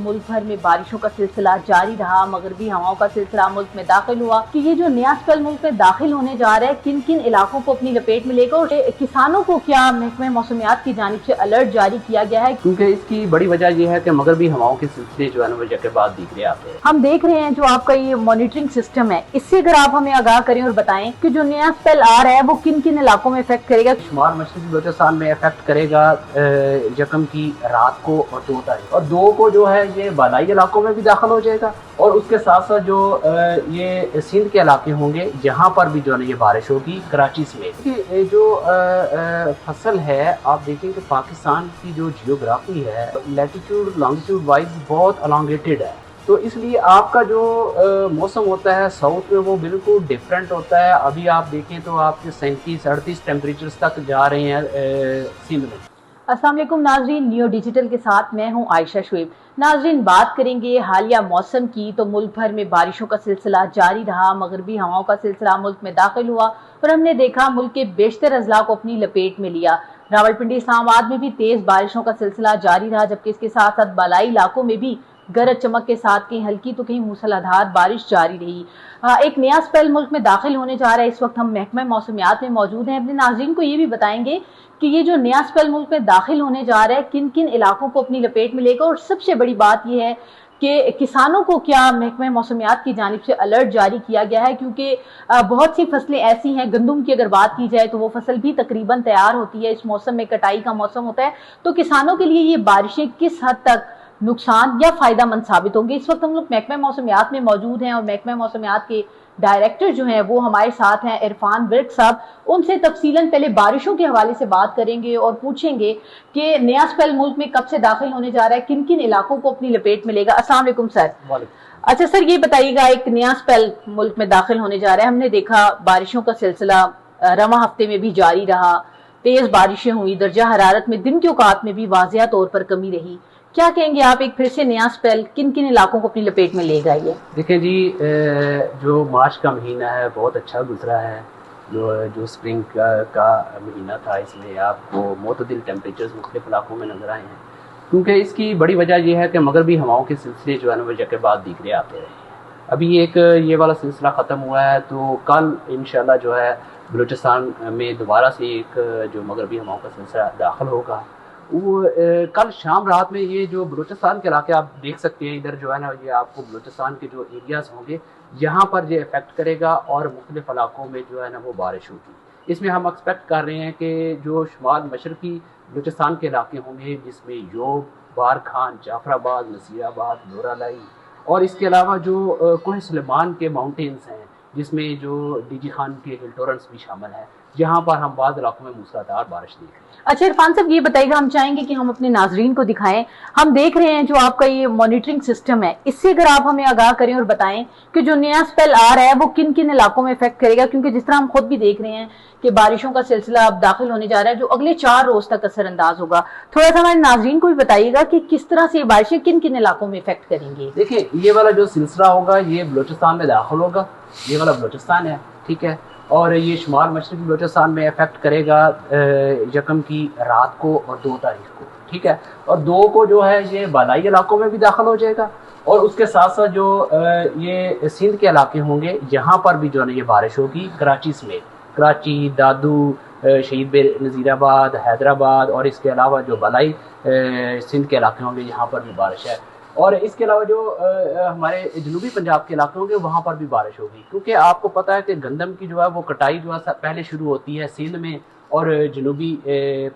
मुल्क भर में बारिशों का सिलसिला जारी रहा, मगरबी हवाओं का सिलसिला मुल्क में दाखिल हुआ कि ये जो नया स्पेल मुल्क में दाखिल होने जा रहा है किन किन इलाकों को अपनी लपेट में लेगा, और किसानों को क्या महकमे मौसमियात की जानिब से अलर्ट जारी किया गया है, क्योंकि इसकी बड़ी वजह यह है कि मगरबी हवाओं के सिलसिले जो है ना वजह के बाद दिख रहे आते हैं। हम देख रहे हैं जो आपका ये मॉनिटरिंग सिस्टम है, इससे अगर आप हमें आगाह करें और बताएं कि जो नया स्पेल आ रहा है वो किन किन इलाकों में इफेक्ट करेगा। शुमार मशरक़ी बलूचिस्तान में इफेक्ट करेगा यकम की रात को और 2 तारीख, और 2 को जो है ये बालाई इलाकों में भी दाखिल हो जाएगा, और उसके साथ साथ जो ये सिंध के इलाके होंगे जहाँ पर भी जो है ये बारिश होगी, कराची समेत। ये जो फसल है आप देखें कि पाकिस्तान की जो जियोग्राफी है लैटिट्यूड लॉन्गिट्यूड वाइज बहुत अलॉन्गेटेड है, तो इसलिए आपका जो मौसम होता है साउथ में वो बिल्कुल डिफरेंट होता है। अभी आप देखें तो आपके 37-38 टेम्परेचर्स तक जा रहे हैं सिंध में। अस्सलाम वालेकुम नाजरीन, नियो डिजिटल के साथ मैं हूं आयशा शुएब। नाजरीन, बात करेंगे हालिया मौसम की तो मुल्क भर में बारिशों का सिलसिला जारी रहा, मगरबी हवाओं का सिलसिला मुल्क में दाखिल हुआ और हमने देखा मुल्क के बेशतर अजला को अपनी लपेट में लिया। रावलपिंडी इस्लामाबाद में भी तेज बारिशों का सिलसिला जारी रहा, जबकि इसके साथ साथ बालाई इलाकों में भी गरज चमक के साथ कहीं हल्की तो कहीं मूसलाधार बारिश जारी रही। एक नया स्पेल मुल्क में दाखिल होने जा रहा है। इस वक्त हम महकमा मौसमियात में मौजूद हैं। अपने नाज़रीन को ये भी बताएंगे कि ये जो नया स्पेल मुल्क में दाखिल होने जा रहा है किन किन इलाकों को अपनी लपेट में लेगा, और सबसे बड़ी बात यह है कि किसानों को क्या महकमा मौसमियात की जानिब से अलर्ट जारी किया गया है, क्योंकि बहुत सी फसलें ऐसी हैं, गंदम की अगर बात की जाए तो वो फसल भी तकरीबन तैयार होती है, इस मौसम में कटाई का मौसम होता है, तो किसानों के लिए ये बारिशें किस हद तक नुकसान या फायदा मंद साबित होंगे। इस वक्त हम लोग महकमा मौसमियात में मौजूद हैं और महकमा मौसमियात के डायरेक्टर जो हैं वो हमारे साथ हैं इरफान विर्क साहब। उनसे तफसीलन पहले बारिशों के हवाले से बात करेंगे और पूछेंगे कि नया स्पेल मुल्क में कब से दाखिल होने जा रहा है, किन किन इलाकों को अपनी लपेट में लेगा। अस्सलाम वालेकुम सर। अच्छा सर, ये बताइएगा, एक नया स्पेल मुल्क में दाखिल होने जा रहा है, हमने देखा बारिशों का सिलसिला रवां हफ्ते में भी जारी रहा, तेज बारिशें हुई, दर्जा हरारत में दिन के औकात में भी वाज़िया तौर पर कमी रही। क्या कहेंगे आप, एक फिर से नया स्पेल किन किन इलाकों को अपनी लपेट में लेगा? ये देखिए जी, जो मार्च का महीना है बहुत अच्छा गुजरा है। जो स्प्रिंग का महीना था इसमें आपको मोतदिल टेम्परेचर्स मुख्तलिफ इलाकों में नजर आए हैं, क्योंकि इसकी बड़ी वजह यह है कि मगरबी हवाओं के सिलसिले जो है ना वजह के बाद दिख रहे आते रहे हैं। अभी एक ये वाला सिलसिला ख़त्म हुआ है, तो कल इंशाल्लाह जो है बलूचिस्तान में दोबारा से एक जो मगरबी हवाओं का सिलसिला दाखिल होगा। वो कल शाम रात में ये जो बलूचिस्तान के इलाके आप देख सकते हैं, इधर जो है ना ये आपको बलूचिस्तान के जो एरियाज़ होंगे यहाँ पर ये इफेक्ट करेगा और मुख्तलिफ इलाकों में जो है ना वो बारिश होगी। इसमें हम एक्सपेक्ट कर रहे हैं कि जो शुमाल मशरक़ी बलूचिस्तान के इलाके होंगे जिसमें योब, बारखान, जाफराबाद, नसीराबाद, नूरालाई और इसके अलावा जो कोह सुलेमान के माउंटेन्स हैं जिसमें जो डीजी खान के हिल टॉरेंट्स भी शामिल है, जहाँ पर हम बाद इलाकों में मूसलाधार बारिश देख रहे हैं। अच्छा इरफान साहब, ये बताइएगा, हम चाहेंगे कि हम अपने नाजरीन को दिखाएं, हम देख रहे हैं जो आपका ये मॉनिटरिंग सिस्टम है, इससे अगर आप हमें आगाह करें और बताएं कि जो नया स्पेल आ रहा है वो किन किन इलाकों में इफेक्ट करेगा, क्योंकि जिस तरह हम खुद भी देख रहे हैं कि बारिशों का सिलसिला अब दाखिल होने जा रहा है जो अगले 4 रोज तक असरअंदाज होगा। थोड़ा सा हमारे नाजरीन को भी बताइएगा कि किस तरह से ये बारिशें किन किन इलाकों में इफेक्ट करेंगी। देखिए, ये वाला जो सिलसिला होगा ये बलूचिस्तान में दाखिल होगा, ये वाला बलूचिस्तान है, ठीक है, और ये शुमाल मशरक़ी बलूचिस्तान में इफेक्ट करेगा यकम की रात को और 2 तारीख को, ठीक है, और 2 को जो है ये बालाई इलाकों में भी दाखिल हो जाएगा, और उसके साथ साथ जो ये सिंध के इलाके होंगे जहाँ पर भी जो है ना ये बारिश होगी, कराची समेत, कराची, दादू, शहीद नज़ीराबाद, हैदराबाद और इसके अलावा जो बालाई सिंध के इलाके होंगे यहाँ पर भी बारिश है, और इसके अलावा जो हमारे जनूबी पंजाब के इलाके होंगे वहाँ पर भी बारिश होगी, क्योंकि आपको पता है कि गंदम की जो है वो कटाई जो है पहले शुरू होती है सिंध में और जनूबी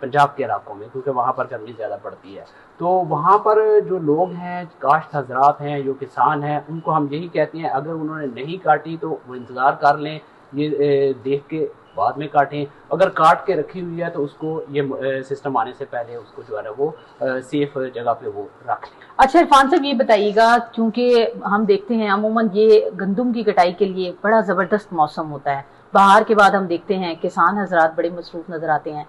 पंजाब के इलाकों में, क्योंकि वहाँ पर गर्मी ज़्यादा पड़ती है। तो वहाँ पर जो लोग हैं, काश्त हजरात हैं, जो किसान हैं, उनको हम यही कहते हैं अगर उन्होंने नहीं काटी तो वो इंतज़ार कर लें, ये देख के बाद में काटें, अगर काट के रखी हुई है तो उसको ये सिस्टम आने से पहले उसको जो है ना वो सेफ जगह पे वो रख लें। अच्छा इरफान साहब, ये बताइएगा, क्योंकि हम देखते हैं अमूमन ये गंदम की कटाई के लिए बड़ा ज़बरदस्त मौसम होता है, बाहर के बाद हम देखते हैं किसान हजरात बड़े मसरूफ नजर आते हैं,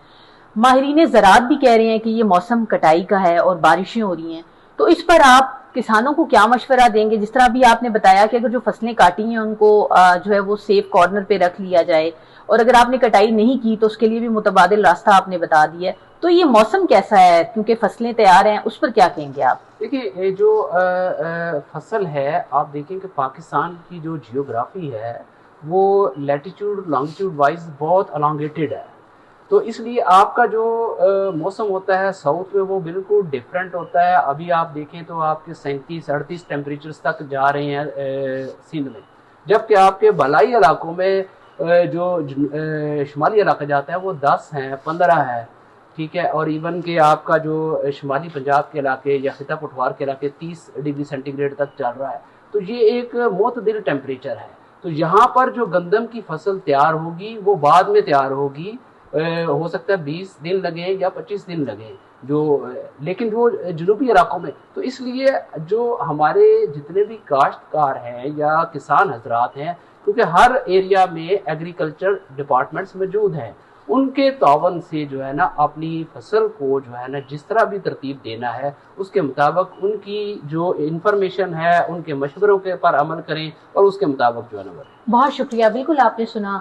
माहिरीन ज़राअत भी कह रहे हैं कि ये मौसम कटाई का है और बारिशें हो रही हैं, तो इस पर आप किसानों को क्या मशवरा देंगे? जिस तरह अभी आपने बताया कि अगर जो फसलें काटी हैं उनको जो है वो सेफ कॉर्नर पे रख लिया जाए, और अगर आपने कटाई नहीं की तो उसके लिए भी मुतबादिल रास्ता आपने बता दिया, तो ये मौसम कैसा है, क्योंकि फसलें तैयार हैं, उस पर क्या कहेंगे आप? دیکھیے یہ جو فصل ہے، آپ دیکھیں کہ پاکستان کی جو جیوگرافی ہے وہ لیٹیچیوڈ لانگیٹیوڈ وائز بہت الانگیٹڈ ہے، تو اس لیے آپ کا جو موسم ہوتا ہے ساؤتھ میں وہ بالکل ڈفرینٹ ہوتا ہے. ابھی آپ دیکھیں تو آپ کے 37-38 ٹیمپریچرز تک جا رہے ہیں سندھ میں، جبکہ آپ کے بالائی علاقوں میں جو شمالی علاقہ جاتا ہے وہ 10 ہیں، 15 ہے، ٹھیک ہے. اور ایون کہ آپ کا جو شمالی پنجاب کے علاقے یا خطہ پٹوار کے علاقے 30 ڈگری سینٹی گریڈ تک چل رہا ہے، تو یہ ایک معتدل ٹیمپریچر ہے. تو یہاں پر جو گندم کی فصل تیار ہوگی وہ بعد میں تیار ہوگی، ہو سکتا ہے 20 دن لگیں یا 25 دن لگیں، لیکن وہ جنوبی علاقوں میں. تو اس لیے جو ہمارے جتنے بھی کاشتکار ہیں یا کسان حضرات ہیں، کیونکہ ہر ایریا میں ایگریکلچر ڈپارٹمنٹس موجود ہیں، ان کے تعاون سے جو ہے نا اپنی فصل کو جو ہے نا جس طرح بھی ترتیب دینا ہے اس کے مطابق ان کی جو انفارمیشن ہے ان کے مشوروں کے پر عمل کریں اور اس کے مطابق جو ہے نا بڑھیں. بہت شکریہ. بالکل آپ نے سنا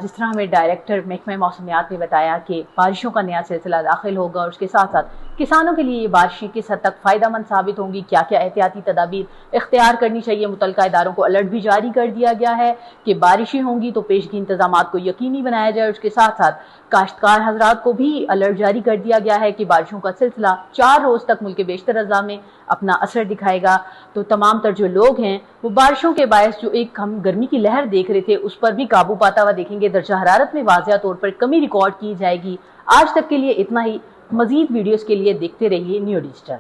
جس طرح ہمیں ڈائریکٹر محکمہ موسمیات نے بتایا کہ بارشوں کا نیا سلسلہ داخل ہوگا اور اس کے ساتھ ساتھ کسانوں کے لیے یہ بارشیں کس حد تک فائدہ مند ثابت ہوں گی، کیا کیا احتیاطی تدابیر اختیار کرنی چاہیے. متعلقہ اداروں کو الرٹ بھی جاری کر دیا گیا ہے کہ بارشیں ہوں گی تو پیشگی انتظامات کو یقینی بنایا جائے. اس کے ساتھ ساتھ کاشتکار حضرات کو بھی الرٹ جاری کر دیا گیا ہے کہ بارشوں کا سلسلہ 4 روز تک ملک کے بیشتر اضلاع میں اپنا اثر دکھائے گا. تو تمام تر جو لوگ ہیں وہ بارشوں کے باعث جو ایک ہم گرمی کی لہر دیکھ رہے تھے اس پر بھی قابو پاتا ہوا دیکھیں گے. درجہ حرارت میں واضح طور پر کمی ریکارڈ کی جائے گی. آج تک کے لیے اتنا ہی. مزید ویڈیوز کے لیے دیکھتے رہیے نیو ڈیجیٹل.